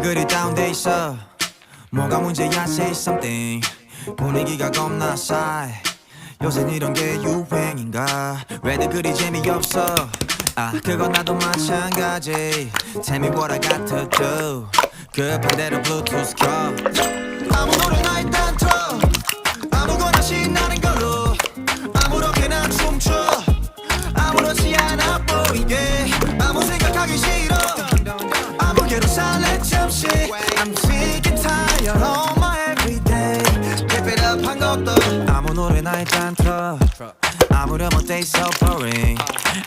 그리 다운돼 있어 뭐가 문제야 say something 분위기가 겁나 싸해 요새 이런 게 유행인가 왜들 그리 재미없어 그건 나도 마찬가지 Tell me what I got to do 그 반대로 블루투스 켜 아무 노래나 일단 틀어 아무거나 신나는 걸로 아무렇게나 춤춰 아무렇지 않아 보이게 아무 생각하기 싫어 아무개로 살래 잠시 I'm sick and tired of my everyday Keep it up 한 것도 아무 노래나 일단 틀어 아무렴 어때 so boring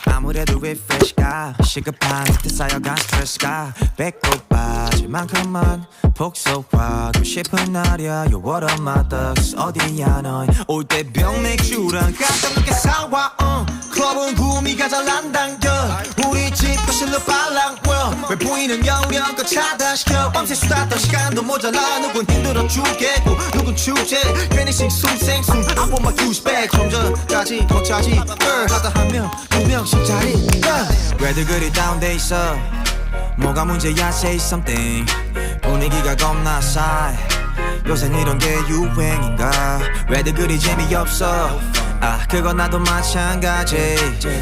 아무래도 refresh가 시급한 듯 쌓여간 스트레스가 배꼽 빠질 만큼만 복속하고 싶은 날이야 You're one of my thugs 어디야 넌 올 때 병맥주랑 깜짝놀게 사와 클럽은 구미가 잘 안 당겨 우리 집 거실로 빨랑 왜 보이는 영영껏 차단시켜 밤새 수다 떠 시간도 모자라 누군 힘들어 죽겠고 누군 축제 괜히 싱숭생숭 I want my huge bag 좀 전까지 더 차지 하다 한 명 두 명씩 자리 왜들 그리 다운돼 있어 뭐가 문제야 say something 분위기가 겁나 싸해 요새 이런 게 유행인가 왜들 그리 재미없어 그건 나도 마찬가지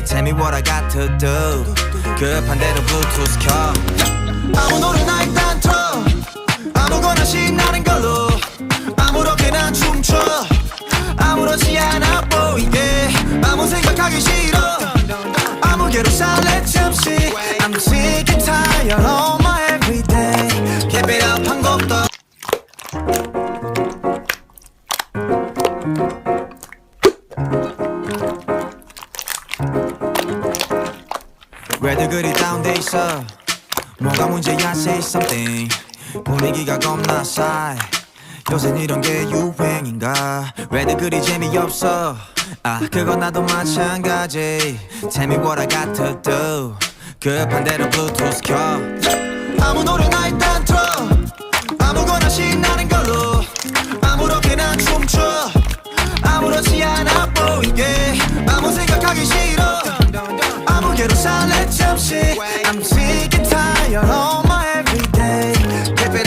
Tell me what I got to do 그 반대로 블루투스 켜 아무 노래나 일단 틀어 아무거나 신나는 걸로 아무렇게나 춤춰 아무렇지 않아 보이게 아무 생각하기 싫어 아무개로 살래 잠시 I'm sick and tired of my everyday Keep it up 한 곡도 왜들 그리 다운돼 있어 뭐가 문제야 say something 분위기가 겁나 싸해 요새 이런 게 유행인가 왜들 그리 재미없어 그건 나도 마찬가지 Tell me what I got to do 그 반대로 블루투스 켜 아무 노래나 일단 틀어 아무거나 신나는 걸로 아무렇게나 춤춰 아무렇지 않아 보이게 아무 생각하기 싫어 아무개로 살래 잠시 I'm